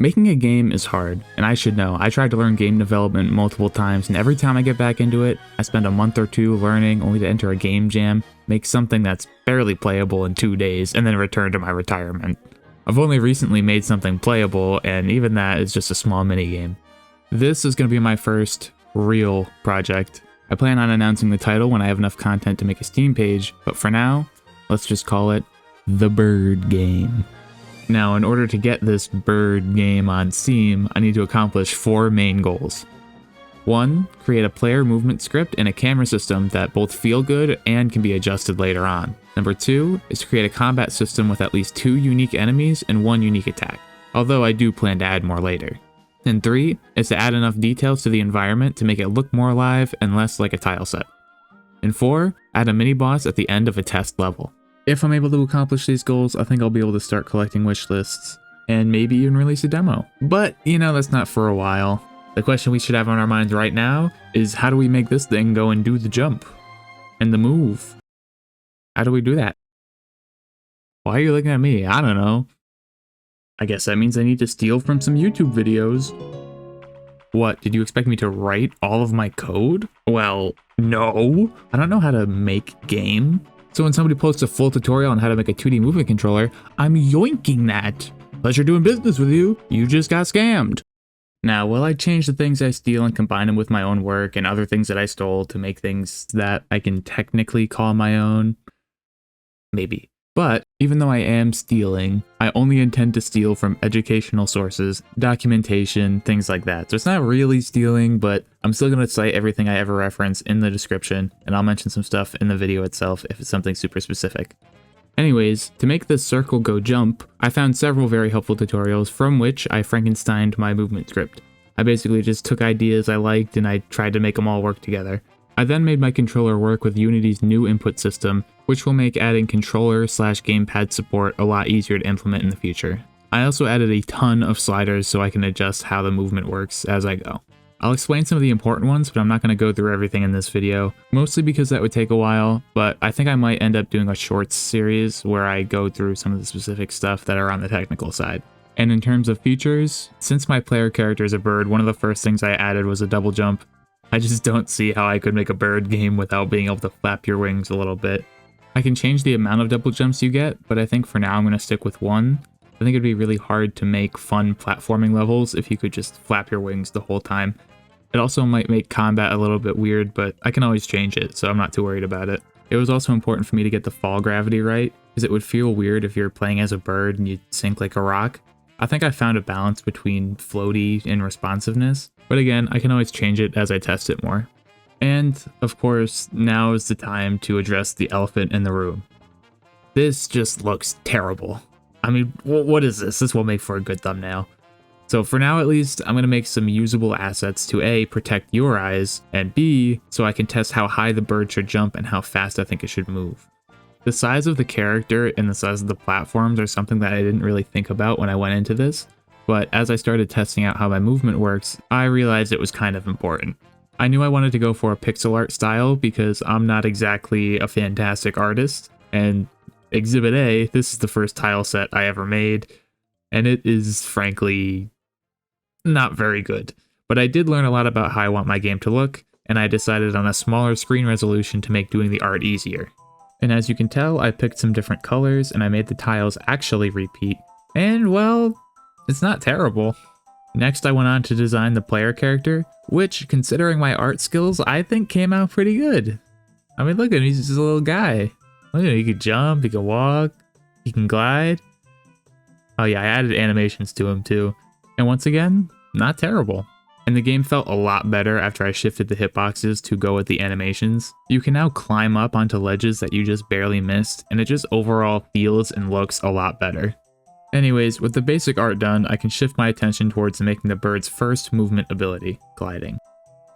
Making a game is hard, and I should know. I tried to learn game development multiple times, and every time I get back into it, I spend a month or two learning only to enter a game jam, make something that's barely playable in 2 days, and then return to my retirement. I've only recently made something playable, and even that is just a small minigame. This is going to be my first real project. I plan on announcing the title when I have enough content to make a Steam page, but for now, let's just call it The Bird Game. Now, in order to get this bird game on Steam, I need to accomplish 4 main goals. 1. Create a player movement script and a camera system that both feel good and can be adjusted later on. Number 2 is to create a combat system with at least 2 unique enemies and 1 unique attack, although I do plan to add more later. And 3 is to add enough details to the environment to make it look more alive and less like a tile set. And 4, add a mini-boss at the end of a test level. If I'm able to accomplish these goals, I think I'll be able to start collecting wish lists, and maybe even release a demo. But, that's not for a while. The question we should have on our minds right now is, how do we make this thing go and do the jump? And the move? How do we do that? Why are you looking at me? I don't know. I guess that means I need to steal from some YouTube videos. What, did you expect me to write all of my code? Well, no. I don't know how to make game. So when somebody posts a full tutorial on how to make a 2D movement controller, I'm yoinking that. Pleasure doing business with you. You just got scammed. Now, will I change the things I steal and combine them with my own work and other things that I stole to make things that I can technically call my own? Maybe. But even though I am stealing, I only intend to steal from educational sources, documentation, things like that. So it's not really stealing, but I'm still going to cite everything I ever reference in the description, and I'll mention some stuff in the video itself if it's something super specific. Anyways, to make this circle go jump, I found several very helpful tutorials from which I Frankensteined my movement script. I basically just took ideas I liked and I tried to make them all work together. I then made my controller work with Unity's new input system, which will make adding controller/gamepad support a lot easier to implement in the future. I also added a ton of sliders so I can adjust how the movement works as I go. I'll explain some of the important ones, but I'm not going to go through everything in this video, mostly because that would take a while, but I think I might end up doing a shorts series where I go through some of the specific stuff that are on the technical side. And in terms of features, since my player character is a bird, one of the first things I added was a double jump. I just don't see how I could make a bird game without being able to flap your wings a little bit. I can change the amount of double jumps you get, but I think for now I'm going to stick with 1. I think it'd be really hard to make fun platforming levels if you could just flap your wings the whole time. It also might make combat a little bit weird, but I can always change it, so I'm not too worried about it. It was also important for me to get the fall gravity right, because it would feel weird if you're playing as a bird and you sink like a rock. I think I found a balance between floaty and responsiveness, but again, I can always change it as I test it more. And, of course, now is the time to address the elephant in the room. This just looks terrible. I mean, what is this? This will make for a good thumbnail. So for now at least, I'm going to make some usable assets to A, protect your eyes, and B, so I can test how high the bird should jump and how fast I think it should move. The size of the character and the size of the platforms are something that I didn't really think about when I went into this, but as I started testing out how my movement works, I realized it was kind of important. I knew I wanted to go for a pixel art style because I'm not exactly a fantastic artist, and Exhibit A, this is the first tile set I ever made, and it is frankly not very good. But I did learn a lot about how I want my game to look, and I decided on a smaller screen resolution to make doing the art easier. And as you can tell, I picked some different colors and I made the tiles actually repeat, and well, it's not terrible. Next, I went on to design the player character, which, considering my art skills, I think came out pretty good. I mean, look at him, he's just a little guy. Look at him, he can jump, he can walk, he can glide. Oh yeah, I added animations to him too. And once again, not terrible. And the game felt a lot better after I shifted the hitboxes to go with the animations. You can now climb up onto ledges that you just barely missed, and it just overall feels and looks a lot better. Anyways, with the basic art done, I can shift my attention towards making the bird's first movement ability, gliding.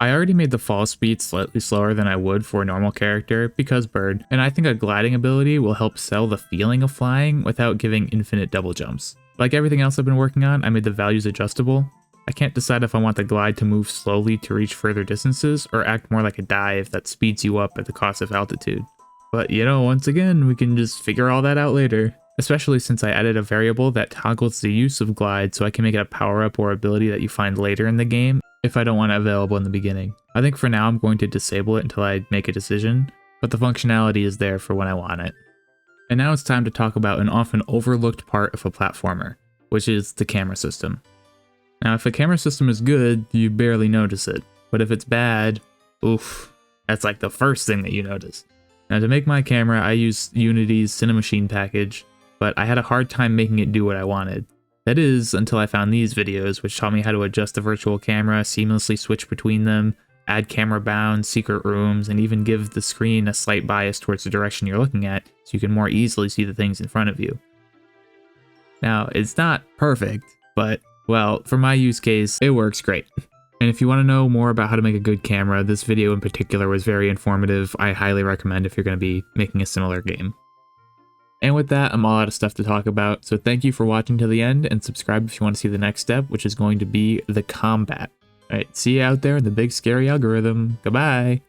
I already made the fall speed slightly slower than I would for a normal character because bird, and I think a gliding ability will help sell the feeling of flying without giving infinite double jumps. Like everything else I've been working on, I made the values adjustable. I can't decide if I want the glide to move slowly to reach further distances or act more like a dive that speeds you up at the cost of altitude. But once again, we can just figure all that out later. especially since I added a variable that toggles the use of glide so I can make it a power-up or ability that you find later in the game if I don't want it available in the beginning. I think for now I'm going to disable it until I make a decision, but the functionality is there for when I want it. And now it's time to talk about an often overlooked part of a platformer, which is the camera system. Now if a camera system is good, you barely notice it, but if it's bad, oof, that's like the first thing that you notice. Now to make my camera, I use Unity's Cinemachine package, but I had a hard time making it do what I wanted. That is, until I found these videos, which taught me how to adjust the virtual camera, seamlessly switch between them, add camera bounds, secret rooms, and even give the screen a slight bias towards the direction you're looking at, so you can more easily see the things in front of you. Now, it's not perfect, but, well, for my use case, it works great. And if you want to know more about how to make a good camera, this video in particular was very informative. I highly recommend if you're going to be making a similar game. And with that, I'm all out of stuff to talk about, so thank you for watching to the end, and subscribe if you want to see the next step, which is going to be the combat. Alright, see you out there in the big scary algorithm. Goodbye!